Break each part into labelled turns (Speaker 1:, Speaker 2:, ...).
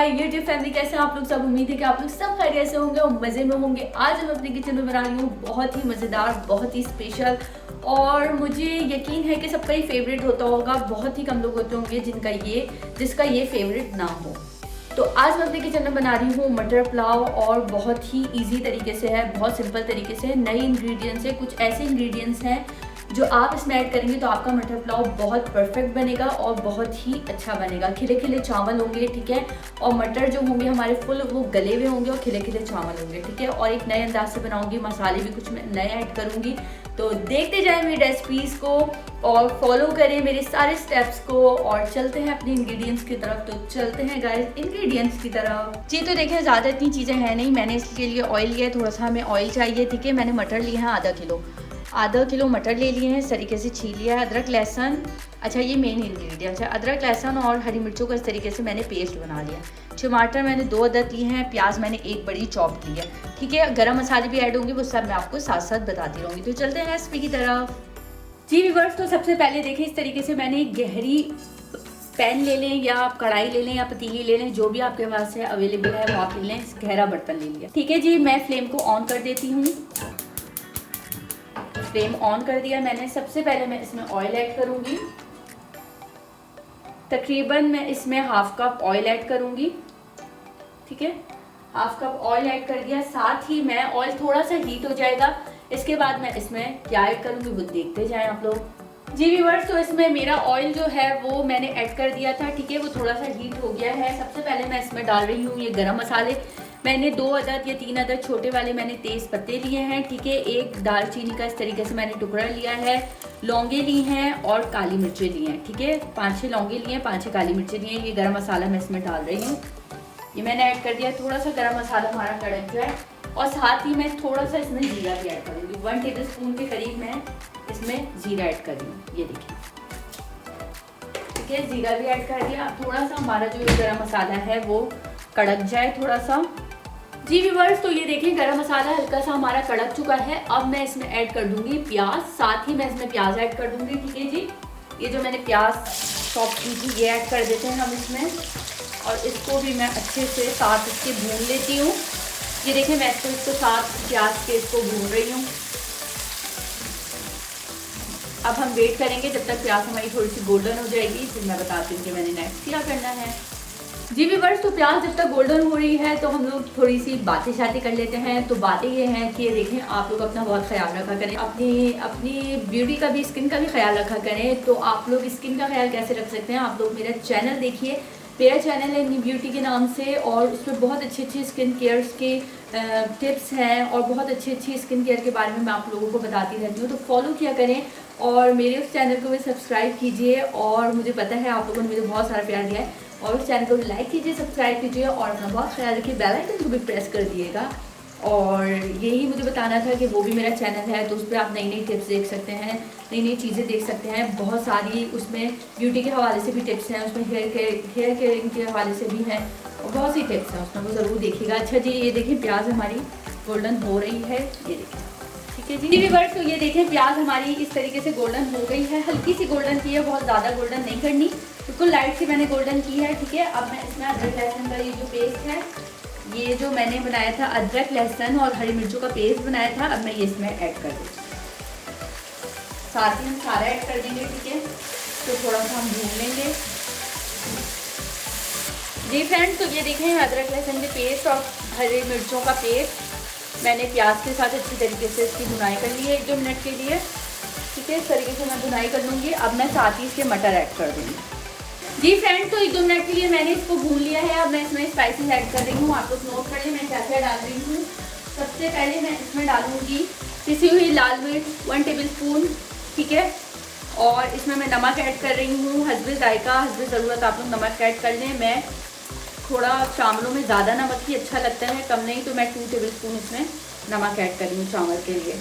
Speaker 1: Hi YouTube family, कैसे हैं आप लोग सब। उम्मीद है कि आप लोग सब खैरियत से होंगे और मज़े में होंगे। आज हम अपने किचन में बना रही हूँ बहुत ही मज़ेदार, बहुत ही स्पेशल, और मुझे यकीन है कि सबका ही फेवरेट होता होगा। बहुत ही कम लोग होते होंगे जिसका ये फेवरेट ना हो। तो आज मैं अपने किचन में बना रही हूँ मटर पुलाव, और बहुत ही ईजी तरीके से है, बहुत सिंपल तरीके से है। नए इंग्रेडिएंट्स है, कुछ ऐसे इंग्रेडिएंट्स हैं जो आप इसमें ऐड करेंगे तो आपका मटर पुलाव बहुत परफेक्ट बनेगा और बहुत ही अच्छा बनेगा। खिले खिले चावल होंगे, ठीक है, और मटर जो होंगे हमारे फुल वो गले हुए होंगे और खिले खिले चावल होंगे, ठीक है। और एक नए अंदाज से बनाऊंगी, मसाले भी कुछ मैं नए ऐड करूंगी। तो देखते जाएं मेरी रेसिपीज़ को और फॉलो करें मेरे सारे स्टेप्स को, और चलते हैं अपने इंग्रेडिएंट्स की तरफ। तो चलते हैं गाइस इंग्रेडिएंट्स की तरफ। जी तो देखिए, ज़्यादा इतनी चीज़ें हैं नहीं। मैंने इसके लिए ऑयल लिया है, थोड़ा सा हमें ऑयल चाहिए, ठीक है। मैंने मटर लिए हैं आधा किलो मटर ले लिए हैं, इस तरीके से छील लिया है। अदरक लहसुन, अच्छा ये मेन इंग्रेडिएंट्स है। अदरक लहसुन और हरी मिर्चों का इस तरीके से मैंने पेस्ट बना लिया। टमाटर मैंने 2 अदद लिए हैं, प्याज मैंने 1 बड़ी चॉप की है, ठीक है। गरम मसाले भी ऐड होंगे, वो सब मैं आपको साथ साथ बताती रहूँगी। तो चलते हैं रेसिपी की तरफ। जी व्यूअर्स, तो सबसे पहले देखिए इस तरीके से मैंने एक गहरी पैन ले लें या आप कढ़ाई ले लें या पतीली ले लें, जो भी आपके पास है अवेलेबल है वो आप ले लें। गहरा बर्तन ले लिया, ठीक है जी। मैं फ्लेम को ऑन कर देती हूँ। फ्लेम ऑन कर दिया मैंने। सबसे पहले मैं इसमें ऑयल ऐड करूंगी। तकरीबन मैं इसमें हाफ कप ऑयल ऐड करूंगी, ठीक है। हाफ कप ऑयल ऐड कर दिया। साथ ही मैं ऑयल थोड़ा सा हीट हो जाएगा, इसके बाद मैं इसमें क्या ऐड करूंगी वो देखते जाएं आप लोग। जी व्यूअर्स, तो इसमें मेरा ऑयल जो है वो मैंने ऐड कर दिया था, ठीक है। वो थोड़ा सा हीट हो गया है। सबसे पहले मैं इसमें डाल रही हूँ ये गरम मसाले। मैंने 2 अदद या 3 अदद छोटे वाले मैंने तेज़ पत्ते लिए हैं, ठीक है। एक दालचीनी का इस तरीके से मैंने टुकड़ा लिया है। लौंगे ली हैं और काली मिर्चें ली हैं, ठीक है। 5-6 लौंगे लिए हैं, 5-6 काली मिर्चें ली हैं। ये गरम मसाला मैं इसमें डाल रही हूँ, ये मैंने ऐड कर दिया। थोड़ा सा गरम मसाला हमारा कड़क जाए, और साथ ही मैं थोड़ा सा इसमें जीरा भी ऐड करूँगी। 1 टेबल स्पून के करीब मैं इसमें जीरा ऐड कर रही हूँ, ये देखिए, ठीक है। जीरा भी ऐड कर दिया। अब थोड़ा सा हमारा जो गरम मसाला है वो कड़क जाए थोड़ा सा। जी व्यूअर्स, तो ये देखिए गरम मसाला हल्का सा हमारा कड़क चुका है। अब मैं इसमें ऐड कर दूंगी प्याज, साथ ही मैं इसमें प्याज ऐड कर दूंगी, ठीक है जी। ये जो मैंने प्याज चॉप की थी ये ऐड कर देते हैं हम इसमें, और इसको भी मैं अच्छे से साथ इसके भून लेती हूँ। ये देखिए मैं इसको साथ प्याज के इसको भून रही हूँ। अब हम वेट करेंगे जब तक प्याज हमारी थोड़ी सी गोल्डन हो जाएगी, फिर मैं बताती हूँ कि मैंने नेक्स्ट क्या करना है। जी व्यूअर्स, तो प्याज जब तक गोल्डन हो रही है तो हम लोग थोड़ी सी बातें कर लेते हैं। तो बातें ये हैं कि देखें, आप लोग अपना बहुत ख्याल रखा करें, अपनी ब्यूटी का भी, स्किन का भी ख्याल रखा करें। तो आप लोग स्किन का ख्याल कैसे रख सकते हैं, आप लोग मेरा चैनल देखिए। मेरा चैनल है न्यू ब्यूटी के नाम से, और उसमें बहुत अच्छी स्किन केयर्स के टिप्स हैं, और बहुत अच्छी स्किन केयर के बारे में मैं आप लोगों को बताती रहती हूँ। तो फॉलो किया करें और मेरे उस चैनल को भी सब्सक्राइब कीजिए। और मुझे पता है आप लोगों ने मुझे बहुत सारा प्यार दिया है, और उस चैनल को भी लाइक कीजिए, सब्सक्राइब कीजिए, और अपना बहुत ख्याल रखिए। बेल आइकन को भी प्रेस कर दिएगा। और यही मुझे बताना था कि वो भी मेरा चैनल है, तो उस पर आप नई नई टिप्स देख सकते हैं, नई नई चीज़ें देख सकते हैं। बहुत सारी उसमें ब्यूटी के हवाले से भी टिप्स हैं, उसमें हेयर केयरिंग के हवाले से भी हैं, और बहुत सी टिप्स हैं उसमें, वो ज़रूर देखिएगा। अच्छा जी, ये देखिए प्याज हमारी गोल्डन हो रही है, ये देखिए, ठीक है जी व्यूअर्स। तो ये देखें प्याज हमारी इस तरीके से गोल्डन हो गई है। हल्की सी गोल्डन की है, बहुत ज़्यादा गोल्डन नहीं करनी, बिल्कुल लाइट सी मैंने गोल्डन की है, ठीक है। अब मैं इसमें अदरक लहसुन का ये जो पेस्ट है, ये जो मैंने बनाया था अदरक लहसुन और हरी मिर्चों का पेस्ट बनाया था, अब मैं ये इसमें ऐड कर दूँगी। साथ ही हम सारा ऐड कर देंगे, ठीक है। तो थोड़ा सा हम भून लेंगे। जी फ्रेंड्स, तो ये देखें अदरक लहसुन के पेस्ट और हरी मिर्चों का पेस्ट मैंने प्याज के साथ अच्छी तरीके से इसकी भुनाई कर ली है 1-2 मिनट के लिए, ठीक है। इस तरीके से मैं भुनाई कर लूँगी। अब मैं साथ ही इसके मटर ऐड कर दूँगी। जी फ्रेंड्स, तो 1-2 मिनट के लिए मैंने इसको भून लिया है। अब मैं इसमें स्पाइसेस ऐड कर रही हूँ। आप लोग नोट कर लें मैं क्या क्या डाल रही हूँ। सबसे पहले मैं इसमें डालूँगी पिसी हुई लाल मिर्च 1 टेबल स्पून, ठीक है। और इसमें मैं नमक ऐड कर रही हूँ, हस्बे जायका, हस्बे ज़रूरत आप लोग नमक ऐड कर लें। मैं थोड़ा चावलों में ज़्यादा नमक ही अच्छा लगता है, कम नहीं, तो मैं 2 टेबल स्पून इसमें नमक ऐड कर रही हूँ चावल के लिए,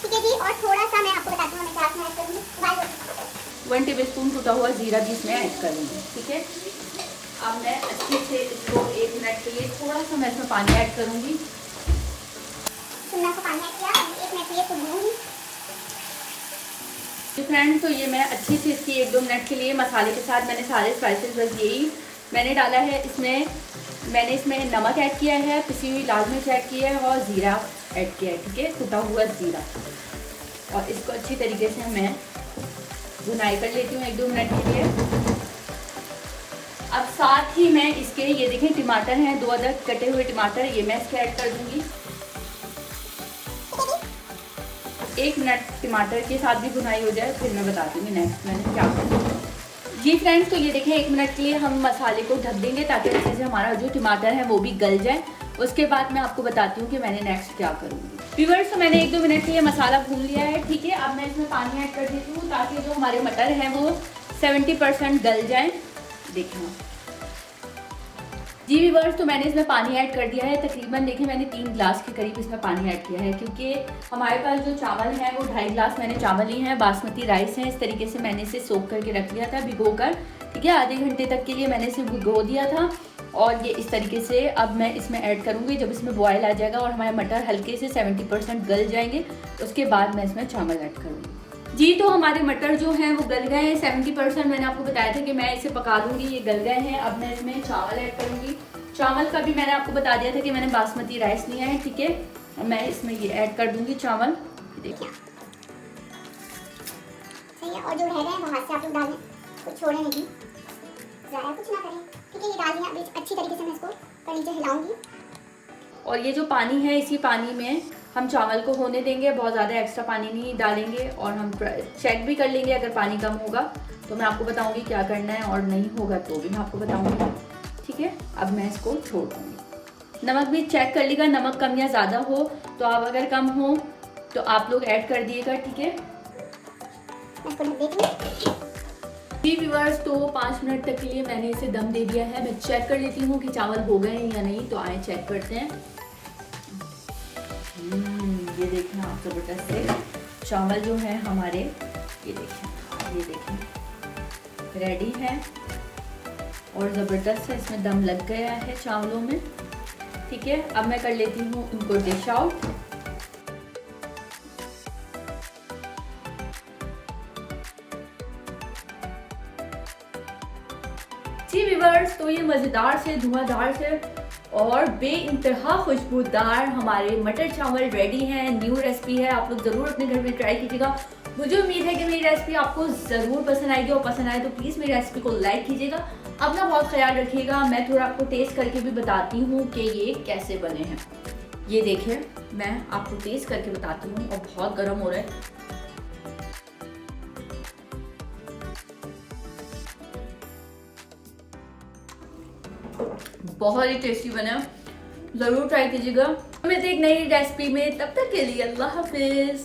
Speaker 2: ठीक है जी। और थोड़ा सा मैं आपको बताती हूँ मैं क्या ऐड करूँगी।
Speaker 1: 1 टेबल स्पून टूटा हुआ जीरा भी इसमें ऐड कर लूँगी, ठीक है। अब मैं अच्छे से इसको 1 मिनट के लिए थोड़ा सा मैं इसमें पानी ऐड करूँगी।
Speaker 2: थोड़ा सा पानी ऐड किया, 1 मिनट के लिए भूनूंगी।
Speaker 1: तो फ्रेंड्स, तो ये मैं अच्छे से इसकी 1-2 मिनट के लिए मसाले के साथ मैंने सारे स्पाइसेस, बस यही मैंने डाला है इसमें मैंने इसमें नमक ऐड किया है, पिसी हुई लाल मिर्च ऐड की है और ज़ीरा ऐड किया है, ठीक है, कुटा हुआ ज़ीरा। और इसको अच्छी तरीके से मैं भुनाई कर लेती हूँ 1-2 मिनट के लिए। अब साथ ही मैं इसके ये देखें टमाटर हैं, 2 अदरक कटे हुए टमाटर, ये मैं इसके ऐड कर दूँगी। 1 मिनट टमाटर के साथ भी भुनाई हो जाए फिर मैं बता दूँगी नेक्स्ट मैंने क्या करना है। जी फ्रेंड्स, तो ये देखें 1 मिनट के लिए हम मसाले को ढक देंगे ताकि अच्छे से हमारा जो टमाटर है वो भी गल जाए। उसके बाद मैं आपको बताती हूँ कि मैंने नेक्स्ट क्या करूँगी। व्यूअर्स, तो मैंने 1-2 मिनट के लिए मसाला भून लिया है, ठीक है। अब मैं इसमें पानी ऐड कर देती हूँ ताकि जो हमारे मटर हैं वो 70% गल जाएँ। देखिए जी व्यूअर्स, तो मैंने इसमें पानी ऐड कर दिया है। तकरीबन देखिए मैंने 3 गिलास के करीब इसमें पानी ऐड किया है, क्योंकि हमारे पास जो चावल हैं वो 2.5 गिलास मैंने चावल लिए हैं, बासमती राइस हैं। इस तरीके से मैंने इसे सोख करके रख लिया था भिगो कर, ठीक है। आधे घंटे तक के लिए मैंने इसे भिगो दिया था और ये इस तरीके से अब मैं इसमें ऐड करूँगी। जब इसमें बॉयल आ जाएगा और हमारे मटर हल्के से 70% गल जाएंगे, उसके बाद मैं इसमें चावल ऐड करूँगी। जी, तो हमारे मटर जो हैं वो गल गए हैं 70%। मैंने आपको बताया था कि मैं इसे पका लूँगी, ये गल गए हैं। अब मैं इसमें चावल ऐड करूँगी। चावल का भी मैंने आपको बता दिया था कि मैंने बासमती राइस लिया है, ठीक है। अब मैं इसमें ये ऐड कर दूँगी चावल, देखिए
Speaker 2: सही है। और जो रह गए हैं वो हाथ से आप लोग डाल दें, कुछ छोड़े नहीं, ज़्यादा कुछ ना करें, ठीक है। ये डाल दिया, अभी अच्छी तरीके से मैं इसको पर नीचे हिलाऊंगी।
Speaker 1: और ये जो पानी है इसी पानी में हम चावल को होने देंगे, बहुत ज़्यादा एक्स्ट्रा पानी नहीं डालेंगे। और हम चेक भी कर लेंगे, अगर पानी कम होगा तो मैं आपको बताऊंगी क्या करना है, और नहीं होगा तो भी मैं आपको बताऊंगी, ठीक है। अब मैं इसको छोड़ दूँगी। नमक भी चेक कर लीजिएगा, नमक कम या ज़्यादा हो तो आप, अगर कम हो तो आप लोग ऐड कर दिएगा, ठीक है। जी व्यूअर्स, तो 5 मिनट तक के लिए मैंने इसे दम दे दिया है। मैं चेक कर लेती हूँ कि चावल हो गए हैं या नहीं, तो आए चेक करते हैं। ये देखें आप, ज़बरदस्त से चावल जो है हमारे, ये देखें रेडी है और ज़बरदस्त से इसमें दम लग गया है चावलों में, ठीक है। अब मैं कर लेती हूँ इनको डिश आउट। जी व्यूअर्स, तो ये मज़ेदार से, धुआंधार से और बेइंतहा खुशबूदार हमारे मटर चावल रेडी हैं। न्यू रेसिपी है, आप लोग ज़रूर अपने घर में ट्राई कीजिएगा। मुझे उम्मीद है कि मेरी रेसिपी आपको ज़रूर पसंद आएगी, और पसंद आए तो प्लीज़ मेरी रेसिपी को लाइक कीजिएगा। अपना बहुत ख्याल रखिएगा। मैं थोड़ा आपको टेस्ट करके भी बताती हूँ कि ये कैसे बने हैं। ये देखिए, मैं आपको टेस्ट करके बताती हूँ, और बहुत गर्म हो रहा है। बहुत ही टेस्टी बना, ज़रूर ट्राई कीजिएगा। मिलते हैं एक नई रेसिपी में, तब तक के लिए अल्लाह हाफिज़।